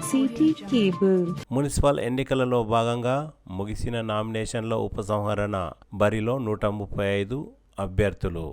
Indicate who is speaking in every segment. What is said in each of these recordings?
Speaker 1: City cable.
Speaker 2: Municipal ఎన్నికలలో భాగంగా ముగిసిన నామినేషన్ల ఉపసంహరణ. బరిలో 135 అభ్యర్థులు.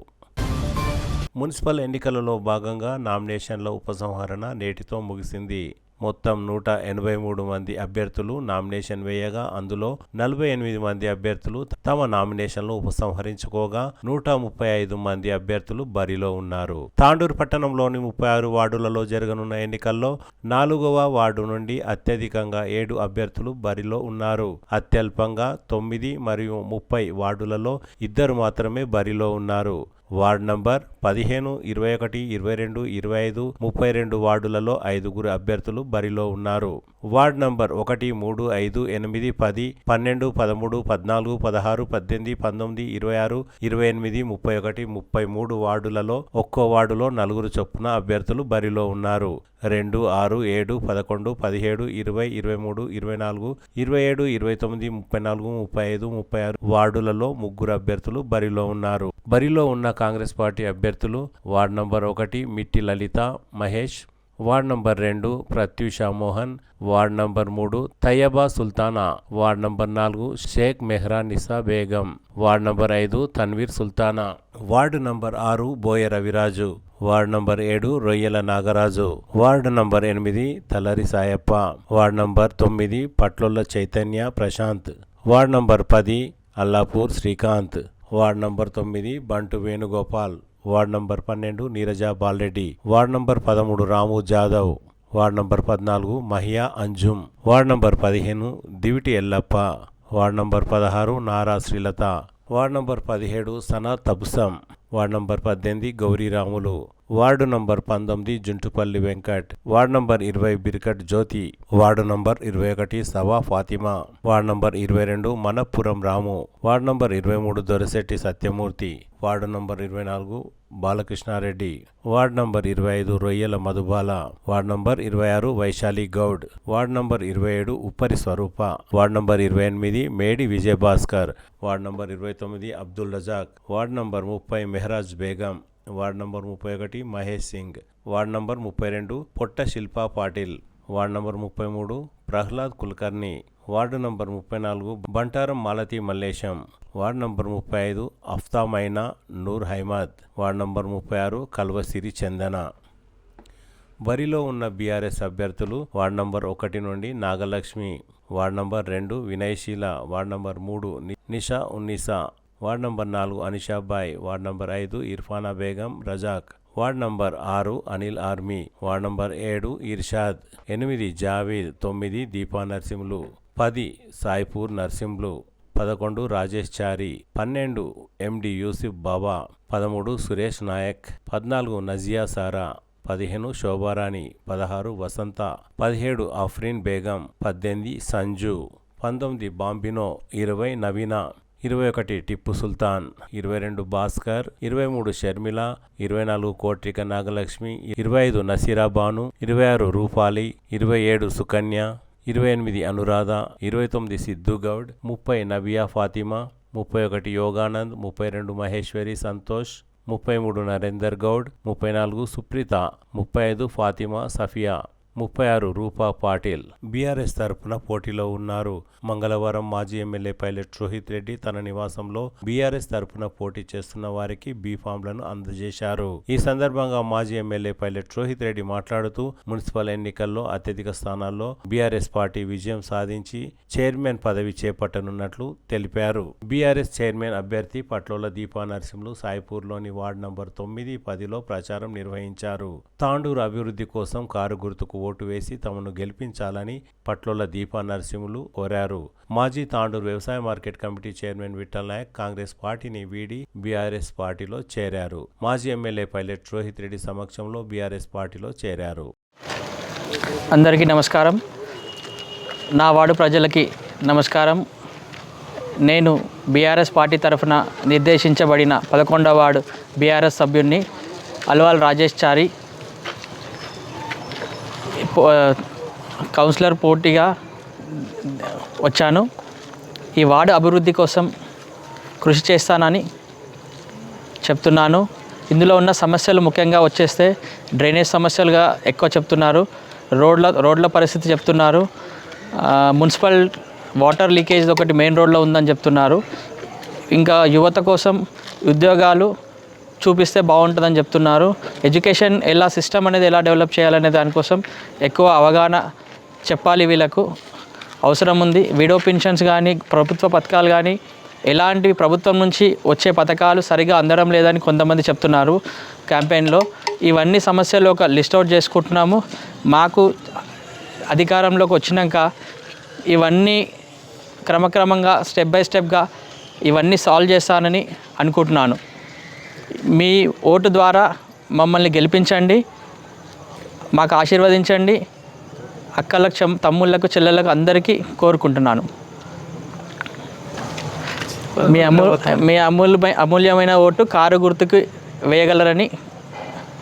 Speaker 2: మున్సిపల్ ఎన్నికలలో భాగంగా నామినేషన్ల ఉపసంహరణ నేటితో ముగిసింది. మొత్తం 183 మంది అభ్యర్థులు నామినేషన్ వేయగా అందులో 48 మంది అభ్యర్థులు తమ నామినేషన్లు ఉపసంహరించుకోగా 135 మంది అభ్యర్థులు బరిలో ఉన్నారు. తాండూరు పట్టణంలోని 36 వార్డులలో జరగనున్న ఎన్నికల్లో 4వ వార్డు నుండి అత్యధికంగా 7 అభ్యర్థులు బరిలో ఉన్నారు. అత్యల్పంగా 9 మరియు 30 వార్డులలో 2 మాత్రమే బరిలో ఉన్నారు. వార్డు నంబర్ 15, 21, 22, 25, 32 వార్డులలో 5 అభ్యర్థులు బరిలో ఉన్నారు. వార్డు నంబర్ 1, 3, 5, 8, 10, 12, 13, 14, 16, 18, 19, 26, 28, 31, 33 వార్డులలో ఒక్కో వార్డులో 4 చొప్పున అభ్యర్థులు బరిలో ఉన్నారు. 2, 6, 7, 11, 17, 20, 23, 24, 27, 29, 34, 35, 36 వార్డులలో 3 అభ్యర్థులు బరిలో ఉన్నారు. బరిలో ఉన్న కాంగ్రెస్ పార్టీ అభ్యర్థులు ward number 1 Mitti Lalitha Mahesh, ward number 2 Pratyusha Mohan, ward number 3 Tayyaba Sultana, ward number 4 Sheikh Mehra Nisa Begum, ward number 5 Tanveer Sultana, ward number 6 Boya Raviraju, ward number 7 Royyala Nagaraju, ward number 8 Talari Sayappa, ward number 9 Patlolla Chaitanya Prashanth, ward number 10 Allapur Srikanth, ward number 9 Bantu Venugopal, ward number 12 Neeraja Bala Reddy, ward number 13 Ramu Jadhav, ward number 14 Mahiya Anjum, ward number 15 Diviti Yellappa, ward number 16 Nara Srilatha, ward number 17 Sana Tabassum, ward number 18 Gauriramulu, ward number 19 Juntupalli Venkat, ward number 20 Birkat Jyothi, ward number 21 Sava Fatima, ward number 22 Manappuram Ramu, ward number 23 Dorashetty Satyamurthy, ward number 24 Balakrishnareddy, ward number 25 Royyala Madhubala, ward number 26 Vaishali Goud, ward number 27 Uppari Swaroopa, ward number 28 Medi Vijayabhaskar, ward number 29 Abdul Razak, ward number 30 Meharaj Begum, ward number 31 Mahesh Singh, ward number 32 Potta Shilpa Patil, ward number 33 Prahlad Kulkarni, ward number 34 Bantaram Malathi Mallesham, ward number 35 Aftamaina Noor Haimad, ward number 36 Kalvasiri Chandana. బరిలో ఉన్న బీఆర్ఎస్ అభ్యర్థులు ward number 1 నుండి Nagalakshmi, ward number 2 Vinayasheela, ward number 3 Nisha Unnisa, ward number 4 Anishabai, ward number 5 Irfana Begum Razak, ward number 6 Anil Army, ward number 7 Irshad, 8 Javeed, 9 Deepa Narsimhulu, 10 Saipur Narsimhulu, 11 Rajesh Chari, 12 MD Yusuf Baba, 13 Suresh Naik, 14 Nazia Sara, 15 Shobharani, 16 Vasantha, 17 Afreen Begum, 18 Sanju, 19 Bambino, 20 Naveena, 21 Tipu Sultan, 22 Bhaskar, 23 Sharmila, 24 Kotrika Nagalakshmi, 25 Naseera Banu, 26 Rupali, 27 Sukanya, 28 Anuradha, 29 Siddhu Goud, 30 నబియా Fatima, 31 Yoganand, 32 Maheshwari Santosh, 33 Narender Goud, 34 Supritha, 35 Fatima Safia, 36 రూపా Patil BRS తరపున పోటీలో ఉన్నారు. మంగళవారం మాజీ MLA pilot Rohit Reddy తన నివాసంలో బీఆర్ఎస్ తరపున పోటీ చేస్తున్న వారికి బీఫామ్లను అందజేశారు. ఈ సందర్భంగా మాజీ ఎమ్మెల్యే పైలట్ రోహిత్ రెడ్డి మాట్లాడుతూ మున్సిపల్ ఎన్నికల్లో అత్యధిక స్థానాల్లో బీఆర్ఎస్ పార్టీ విజయం సాధించి చైర్మన్ పదవి చేపట్టనున్నట్లు తెలిపారు. బీఆర్ఎస్ చైర్మన్ అభ్యర్థి పట్లోల దీపా నరసింహులు సాయిపూర్లోని వార్డు నంబర్ 9, 10లో ప్రచారం నిర్వహించారు. తాండూరు అభివృద్ధి కోసం కారు గుర్తుకు ఓటు వేసి తమను గెలిపించాలని పట్లోల దీపా నరసింహులు కోరారు. మాజీ తాండూరు వ్యవసాయ market committee chairman Vithal Naik Congress పార్టీని వీడి బీఆర్ఎస్ పార్టీలో చేరారు. మాజీ ఎమ్మెల్యే పైలట్ రోహిత్ రెడ్డి సమక్షంలో బీఆర్ఎస్ పార్టీలో చేరారు.
Speaker 3: అందరికీ నమస్కారం. నా వార్డు ప్రజలకి నమస్కారం. నేను బీఆర్ఎస్ పార్టీ తరఫున నిర్దేశించబడిన 11వ వార్డు బీఆర్ఎస్ సభ్యుడిని అల్వాల్ రాజేష్ చారి కౌన్సిలర్ పోటీగా వచ్చాను. ఈ వార్డు అభివృద్ధి కోసం కృషి చేస్తానని చెప్తున్నాను. ఇందులో ఉన్న సమస్యలు ముఖ్యంగా వచ్చేస్తే డ్రైనేజ్ సమస్యలుగా ఎక్కువ చెప్తున్నారు. రోడ్ల పరిస్థితి చెప్తున్నారు. మున్సిపల్ వాటర్ లీకేజ్ ఒకటి మెయిన్ రోడ్లో ఉందని చెప్తున్నారు. ఇంకా యువత కోసం ఉద్యోగాలు చూపిస్తే బాగుంటుందని చెప్తున్నారు. ఎడ్యుకేషన్ ఎలా సిస్టమ్ అనేది ఎలా డెవలప్ చేయాలనే దానికోసం ఎక్కువ అవగాహన చెప్పాలి. వీళ్ళకు అవసరం ఉంది. విడో పెన్షన్స్ కానీ ప్రభుత్వ పథకాలు కానీ ఎలాంటివి ప్రభుత్వం నుంచి వచ్చే పథకాలు సరిగా అందడం లేదని కొంతమంది చెప్తున్నారు క్యాంపెయిన్లో. ఇవన్నీ సమస్యలు ఒక లిస్ట్ అవుట్ చేసుకుంటున్నాము. మాకు అధికారంలోకి వచ్చినాక ఇవన్నీ క్రమక్రమంగా స్టెప్ బై స్టెప్గా ఇవన్నీ సాల్వ్ చేస్తానని అనుకుంటున్నాను. మీ ఓటు ద్వారా మమ్మల్ని గెలిపించండి, మాకు ఆశీర్వదించండి. అక్కలకు తమ్ముళ్ళకు చెల్లెళ్ళకు అందరికీ కోరుకుంటున్నాను. మీ అమూల్యమైన ఓటు కారు గుర్తుకు వేయగలరని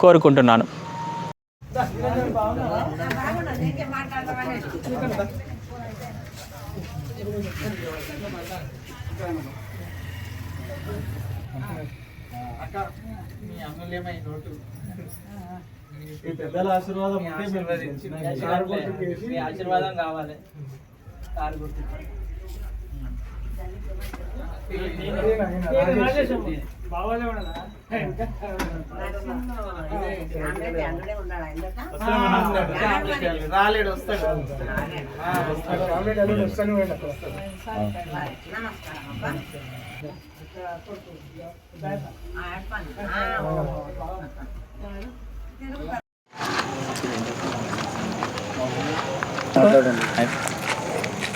Speaker 3: కోరుకుంటున్నాను.
Speaker 1: పెద్దల ఆశీర్వాదం
Speaker 3: ఆశీర్వాదం కావాలి. కారు గుర్తు
Speaker 1: రాలేడు వస్తాడు.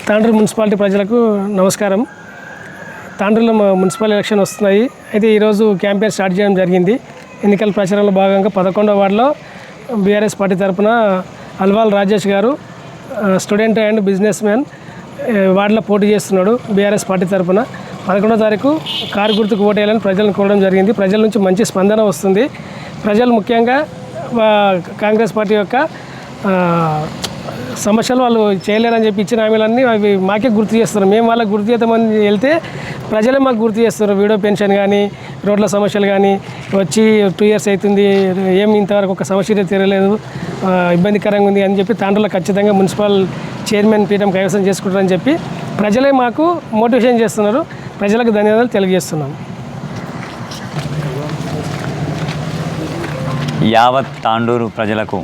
Speaker 4: తాండ్రి మున్సిపాలిటీ ప్రజలకు నమస్కారం. తాండ్రిలో మున్సిపల్ ఎలక్షన్ వస్తున్నాయి. అయితే ఈరోజు క్యాంపెయిన్ స్టార్ట్ చేయడం జరిగింది. ఎన్నికల ప్రచారంలో భాగంగా 11వ వార్డులో బీఆర్ఎస్ పార్టీ తరఫున అల్వాల్ రాజేష్ గారు స్టూడెంట్ అండ్ బిజినెస్ మ్యాన్ వార్డులో పోటీ చేస్తున్నాడు. బీఆర్ఎస్ పార్టీ తరఫున 11వ తారీఖు కారు గుర్తుకు ఓటేయాలని ప్రజలను కోరడం జరిగింది. ప్రజల నుంచి మంచి స్పందన వస్తుంది. ప్రజలు ముఖ్యంగా కాంగ్రెస్ పార్టీ యొక్క సమస్యలు వాళ్ళు చేయలేరని చెప్పి ఇచ్చిన హామీలన్నీ అవి మాకే గుర్తు చేస్తారు. మేము వాళ్ళకి గుర్తు చేద్దామని వెళ్తే ప్రజలే మాకు గుర్తు చేస్తారు. వీడో పెన్షన్ కానీ రోడ్ల సమస్యలు కానీ వచ్చి 2 years అవుతుంది, ఏమి ఇంతవరకు ఒక సమస్య తీరలేదు, ఇబ్బందికరంగా ఉంది అని చెప్పి తాండ్రులో ఖచ్చితంగా మున్సిపల్ చైర్మన్ పీఠం కైవసం చేసుకుంటారని చెప్పి ప్రజలే మాకు మోటివేషన్ చేస్తున్నారు. ప్రజలకు ధన్యవాదాలు తెలియజేస్తున్నాం.
Speaker 5: యావత్ తాండూరు ప్రజలకు,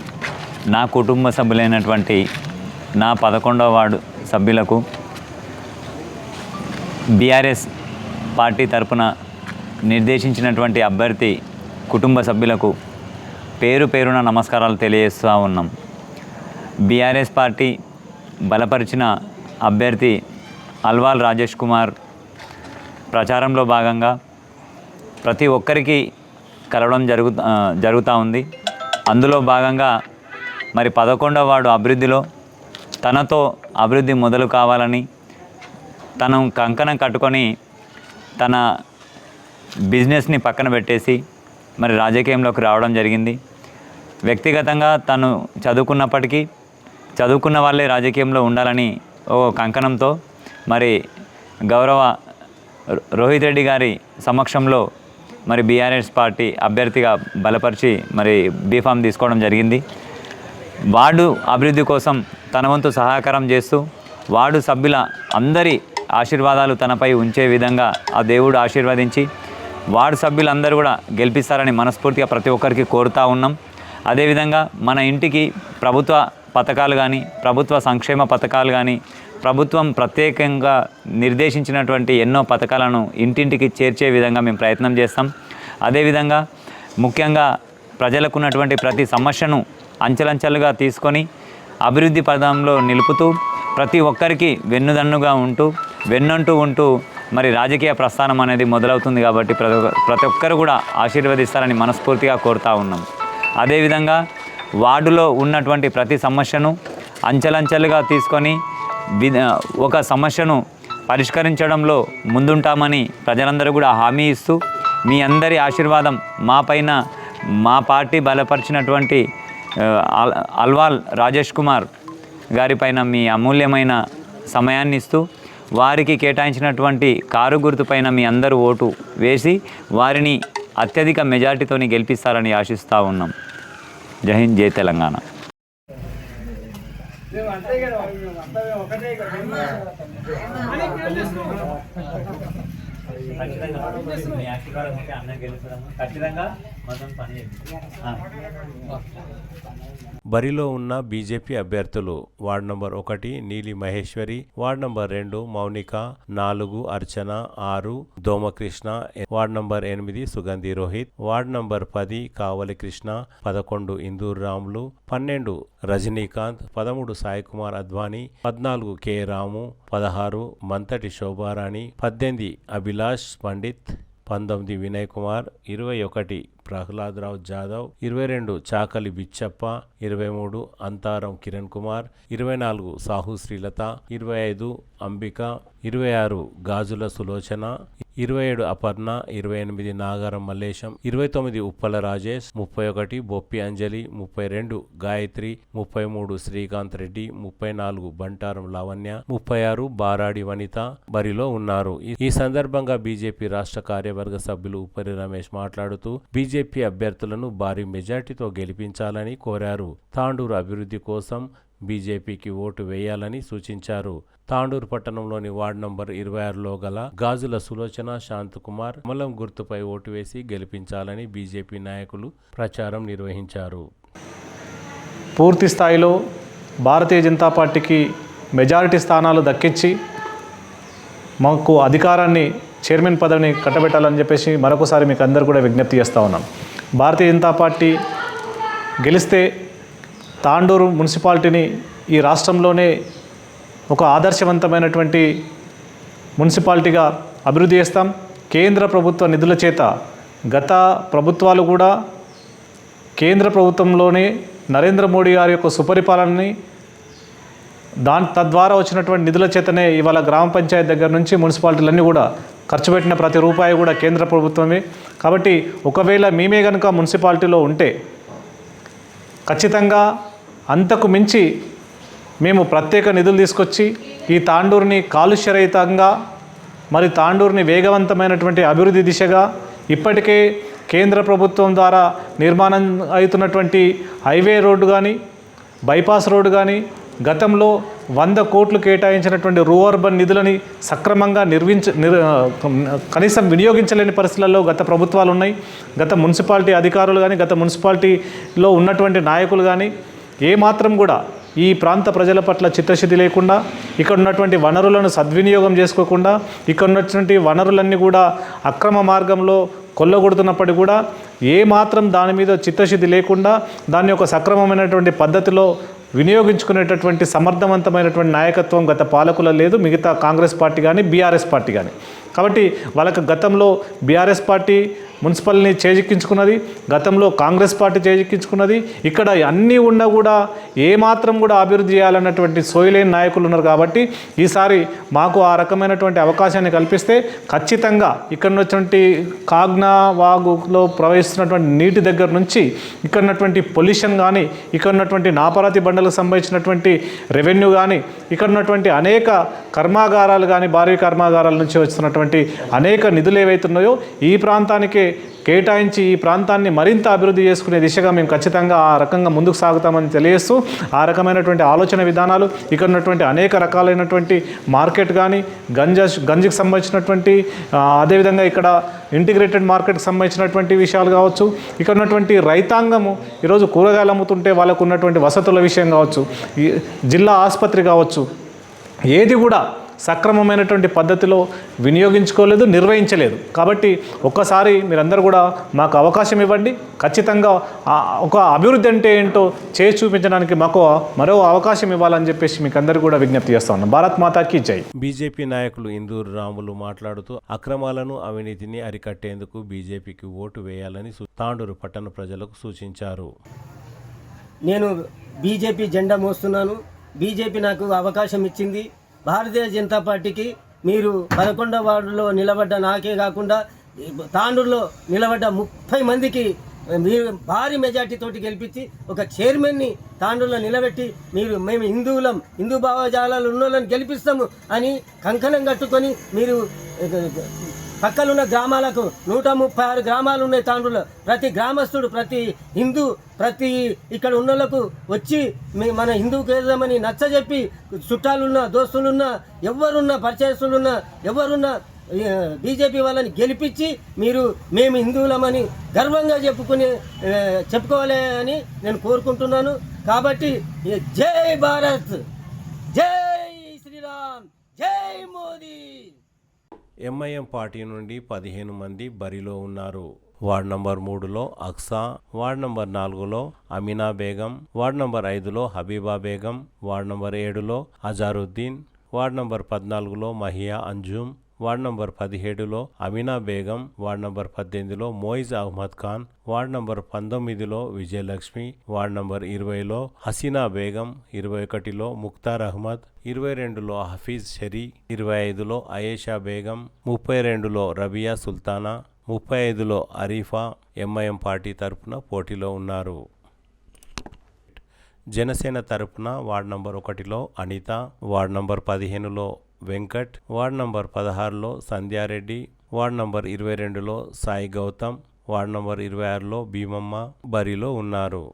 Speaker 5: నా కుటుంబ సభ్యులైనటువంటి నా 11వ వార్డు సభ్యులకు, బీఆర్ఎస్ పార్టీ తరపున నిర్దేశించినటువంటి అభ్యర్థి కుటుంబ సభ్యులకు పేరు పేరున నమస్కారాలు తెలియజేస్తూ ఉన్నాం. బీఆర్ఎస్ పార్టీ బలపరిచిన అభ్యర్థి అల్వాల్ రాజేష్ కుమార్ ప్రచారంలో భాగంగా ప్రతి ఒక్కరికి కలవడం జరుగుతూ ఉంది. అందులో భాగంగా మరి 11వ వార్డు అభివృద్ధిలో తనతో అభివృద్ధి మొదలు కావాలని తను కంకణం కట్టుకొని తన బిజినెస్ని పక్కన పెట్టేసి మరి రాజకీయంలోకి రావడం జరిగింది. వ్యక్తిగతంగా తను చదువుకున్నప్పటికీ చదువుకున్న వాళ్ళే రాజకీయంలో ఉండాలని ఓ కంకణంతో మరి గౌరవ రోహిత్ రెడ్డి గారి సమక్షంలో మరి బీఆర్ఎస్ పార్టీ అభ్యర్థిగా బలపరిచి మరి బీఫామ్ తీసుకోవడం జరిగింది. వార్డు అభివృద్ధి కోసం తన వంతు సహకారం చేస్తూ వార్డు సభ్యుల అందరి ఆశీర్వాదాలు తనపై ఉంచే విధంగా ఆ దేవుడు ఆశీర్వదించి వార్డు సభ్యులందరూ కూడా గెలిపిస్తారని మనస్ఫూర్తిగా ప్రతి ఒక్కరికి కోరుతూ ఉన్నాం. అదేవిధంగా మన ఇంటికి ప్రభుత్వ పథకాలు కానీ ప్రభుత్వ సంక్షేమ పథకాలు కానీ ప్రభుత్వం ప్రత్యేకంగా నిర్దేశించినటువంటి ఎన్నో పథకాలను ఇంటింటికి చేర్చే విధంగా మేము ప్రయత్నం చేస్తాం. అదేవిధంగా ముఖ్యంగా ప్రజలకు ఉన్నటువంటి ప్రతి సమస్యను అంచెలంచెలుగా తీసుకొని అభివృద్ధి పదంలో నిలుపుతూ ప్రతి ఒక్కరికి వెన్నుదన్నుగా వెన్నంటూ ఉంటూ మరి రాజకీయ ప్రస్థానం అనేది మొదలవుతుంది. కాబట్టి ప్రతి ఒక్కరు కూడా ఆశీర్వదిస్తారని మనస్ఫూర్తిగా కోరుతూ ఉన్నాం. అదేవిధంగా వార్డులో ఉన్నటువంటి ప్రతి సమస్యను అంచెలంచెలుగా తీసుకొని ఒక సమస్యను పరిష్కరించడంలో ముందుంటామని ప్రజలందరూ కూడా హామీ ఇస్తూ మీ అందరి ఆశీర్వాదం మా పైన, మా పార్టీ బలపరిచినటువంటి అల్వాల్ రాజేష్ కుమార్ గారిపైన మీ అమూల్యమైన సమయాన్ని ఇస్తూ వారికి కేటాయించినటువంటి కారు గుర్తుపైన మీ అందరూ ఓటు వేసి వారిని అత్యధిక మెజార్టీతోని గెలిపిస్తారని ఆశిస్తూ ఉన్నాం. జై హింద్, జై తెలంగాణ.
Speaker 2: బరిలో ఉన్న బీజేపీ అభ్యర్థులు ward number 1 Neeli Maheshwari, ward number 2 Mounika, 4 Archana, 6 Domakrishna, ward number 8 Sugandhi Rohith, ward number 10 Kavali Krishna, 11 Indur Ramulu, 12 Rajinikanth, 13 Sai Kumar Advani, 14 K Ramu, 16 Manthati Shobharani, 18 Abhilash Pandit, 19 Vinay Kumar, 21 Prahladrao Jadhav, 22 Chakali Bichappa, 23 Antharam Kiran Kumar, 24 Sahu Srilatha, 25 Ambika, 26 Gajula Sulochana, 27 Aparna, 28 Nagaram Mallesham, 29 Uppala Rajesh, 31 బొప్పి అంజలి, 32 గాయత్రి, 33 శ్రీకాంత్ రెడ్డి, 34 బంటారం లావణ్య, 36 బారాడి వనిత బరిలో ఉన్నారు. ఈ సందర్భంగా బీజేపీ రాష్ట్ర కార్యవర్గ సభ్యులు ఉప్పరి రమేష్ మాట్లాడుతూ బీజేపీ అభ్యర్థులను భారీ మెజార్టీతో గెలిపించాలని కోరారు. తాండూరు అభివృద్ధి కోసం బీజేపీకి ఓటు వేయాలని సూచించారు. తాండూరు పట్టణంలోని వార్డు నంబర్ 26లో గల గాజుల సులోచన శాంతకుమార్ కమలం గుర్తుపై ఓటు వేసి గెలిపించాలని బీజేపీ నాయకులు ప్రచారం నిర్వహించారు.
Speaker 6: పూర్తి స్థాయిలో భారతీయ జనతా పార్టీకి మెజారిటీ స్థానాలు దక్కించి మాకు అధికారాన్ని చైర్మన్ పదవిని కట్టబెట్టాలని చెప్పేసి మరొకసారి మీకు అందరూ కూడా విజ్ఞప్తి చేస్తూ ఉన్నాం. భారతీయ జనతా పార్టీ గెలిస్తే తాండూరు మున్సిపాలిటీని ఈ రాష్ట్రంలోనే ఒక ఆదర్శవంతమైనటువంటి మున్సిపాలిటీగా అభివృద్ధి చేస్తాం. కేంద్ర ప్రభుత్వ నిధుల చేత గత ప్రభుత్వాలు కూడా కేంద్ర ప్రభుత్వంలోనే నరేంద్ర మోడీ గారి యొక్క సుపరిపాలనని తద్వారా వచ్చినటువంటి నిధుల చేతనే ఇవాళ గ్రామ పంచాయతీ దగ్గర నుంచి మున్సిపాలిటీలన్నీ కూడా ఖర్చు పెట్టిన ప్రతి రూపాయి కూడా కేంద్ర ప్రభుత్వమే. కాబట్టి ఒకవేళ మేమే కనుక మున్సిపాలిటీలో ఉంటే ఖచ్చితంగా అంతకు మించి మేము ప్రత్యేక నిధులు తీసుకొచ్చి ఈ తాండూరుని కాలుష్యరహితంగా మరి తాండూరుని వేగవంతమైనటువంటి అభివృద్ధి దిశగా ఇప్పటికే కేంద్ర ప్రభుత్వం ద్వారా నిర్మాణం అవుతున్నటువంటి హైవే రోడ్డు కానీ బైపాస్ రోడ్డు కానీ గతంలో 100 కోట్లు కేటాయించినటువంటి రూఅర్బన్ నిధులని సక్రమంగా కనీసం వినియోగించలేని పరిస్థితులలో గత ప్రభుత్వాలు ఉన్నాయి. గత మున్సిపాలిటీ అధికారులు కానీ గత మున్సిపాలిటీలో ఉన్నటువంటి నాయకులు కానీ ఏమాత్రం కూడా ఈ ప్రాంత ప్రజల పట్ల చిత్తశుద్ధి లేకుండా ఇక్కడ ఉన్నటువంటి వనరులను సద్వినియోగం చేసుకోకుండా ఇక్కడ ఉన్నటువంటి వనరులన్నీ కూడా అక్రమ మార్గంలో కొల్లగొడుతున్నప్పటికీ కూడా ఏమాత్రం దాని మీద చిత్తశుద్ధి లేకుండా దాన్ని ఒక సక్రమమైనటువంటి పద్ధతిలో వినియోగించుకునేటటువంటి సమర్థవంతమైనటువంటి నాయకత్వం గత పాలకుల లేదు, మిగతా కాంగ్రెస్ పార్టీ కానీ బీఆర్ఎస్ పార్టీ కానీ. కాబట్టి వాళ్ళకి గతంలో బీఆర్ఎస్ పార్టీ మున్సిపల్ని చేజిక్కించుకున్నది, గతంలో కాంగ్రెస్ పార్టీ చేజిక్కించుకున్నది. ఇక్కడ అన్నీ ఉన్నా కూడా ఏమాత్రం కూడా అభివృద్ధి చేయాలన్నటువంటి సోయలేని నాయకులు ఉన్నారు. కాబట్టి ఈసారి మాకు ఆ రకమైనటువంటి అవకాశాన్ని కల్పిస్తే ఖచ్చితంగా ఇక్కడ ఉన్నటువంటి కాగ్నా వాగులో ప్రవహిస్తున్నటువంటి నీటి దగ్గర నుంచి ఇక్కడ ఉన్నటువంటి పొల్యూషన్ కానీ ఇక్కడ ఉన్నటువంటి నాపరాతి బండలకు సంబంధించినటువంటి రెవెన్యూ కానీ ఇక్కడ ఉన్నటువంటి అనేక కర్మాగారాలు కానీ భారీ కర్మాగారాల నుంచి వస్తున్నటువంటి అనేక నిధులు ఏవైతున్నాయో ఈ ప్రాంతానికి కేటాయించి ఈ ప్రాంతాన్ని మరింత అభివృద్ధి చేసుకునే దిశగా మేము ఖచ్చితంగా ఆ రకంగా ముందుకు సాగుతామని తెలియజేస్తూ ఆ రకమైనటువంటి ఆలోచన విధానాలు ఇక్కడ ఉన్నటువంటి అనేక రకాలైనటువంటి మార్కెట్ కానీ గంజికి సంబంధించినటువంటి అదేవిధంగా ఇక్కడ ఇంటిగ్రేటెడ్ మార్కెట్కి సంబంధించినటువంటి విషయాలు కావచ్చు, ఇక్కడ ఉన్నటువంటి రైతాంగము ఈరోజు కూరగాయలు అమ్ముతుంటే వాళ్ళకు ఉన్నటువంటి వసతుల విషయం కావచ్చు, ఈ జిల్లా ఆసుపత్రి కావచ్చు, ఏది కూడా సక్రమమైనటువంటి పద్ధతిలో వినియోగించుకోలేదు, నిర్వహించలేదు. కాబట్టి ఒక్కసారి మీరందరూ కూడా మాకు అవకాశం ఇవ్వండి. ఖచ్చితంగా ఒక అభివృద్ధి అంటే ఏంటో చేసి చూపించడానికి మాకు మరో అవకాశం ఇవ్వాలని చెప్పేసి మీకు అందరూ కూడా విజ్ఞప్తి చేస్తా ఉన్నాం. భారత్ మాతాకి జై.
Speaker 2: బీజేపీ నాయకులు ఇందూరు రాములు మాట్లాడుతూ అక్రమాలను అవినీతిని అరికట్టేందుకు బీజేపీకి ఓటు వేయాలని తాండూరు పట్టణ ప్రజలకు సూచించారు.
Speaker 7: నేను బీజేపీ జెండా మోస్తున్నాను. బీజేపీ నాకు అవకాశం ఇచ్చింది. భారతీయ జనతా పార్టీకి మీరు 11వ వార్డులో నిలబడ్డ నాకే కాకుండా తాండూరులో నిలబడ్డ 30 మందికి మీరు భారీ మెజార్టీతోటి గెలిపించి ఒక చైర్మన్ని తాండూరులో నిలబెట్టి మేము హిందువులం, హిందూ భావజాలాలు ఉన్న వాళ్ళని గెలిపిస్తాము అని కంకణం కట్టుకొని మీరు పక్కలున్న గ్రామాలకు 136 గ్రామాలు ఉన్నాయి తాండ్రులో. ప్రతి గ్రామస్తుడు, ప్రతి హిందూ, ప్రతి ఇక్కడ ఉన్నోళ్లకు వచ్చి మన హిందూకి వెళ్దామని నచ్చజెప్పి, చుట్టాలున్నా, దోస్తులున్నా, ఎవరున్నా, పరిచయస్తులున్నా, ఎవరున్నా బీజేపీ వాళ్ళని గెలిపించి మేము హిందువులమని గర్వంగా చెప్పుకోవాలి అని నేను కోరుకుంటున్నాను. కాబట్టి జై భారత్, జై శ్రీరామ్, జై మోదీ.
Speaker 2: ఎంఐఎం పార్టీ నుండి 15 మంది బరిలో ఉన్నారు. వార్డ్ నంబర్ 3లో అక్సా, వార్డ్ నంబర్ 4లో అమీనా బేగం, వార్డ్ నంబర్ 5లో హబీబా బేగం, వార్డ్ నంబర్ 7లో అజారుద్దీన్, వార్డ్ నంబర్ 14లో మహియా అంజుమ్, వార్డ్ నంబర్ 17లో అమీనా బేగం, వార్డ్ నంబర్ 18లో మోయిజ్ అహ్మద్ ఖాన్, వార్డ్ నంబర్ 19లో విజయలక్ష్మి, వార్డ్ నంబర్ 20లో హసీనా బేగం, 21లో ముఖ్తార్ అహ్మద్, 22లో హఫీజ్ షరీ, 25లో అయేషా బేగం, 32లో రబియా సుల్తానా, 35లో అరీఫా ఎంఐఎం పార్టీ తరపున పోటీలో ఉన్నారు. జనసేన తరపున ward number 1లో Anitha, ward number 15లో వెంకట్, వార్డ్ నంబర్ 16లో సంధ్యారెడ్డి, వార్డ్ నంబర్ 22లో సాయి గౌతమ్, వార్డ్ నంబర్ 26లో భీమమ్మ బరిలో ఉన్నారు.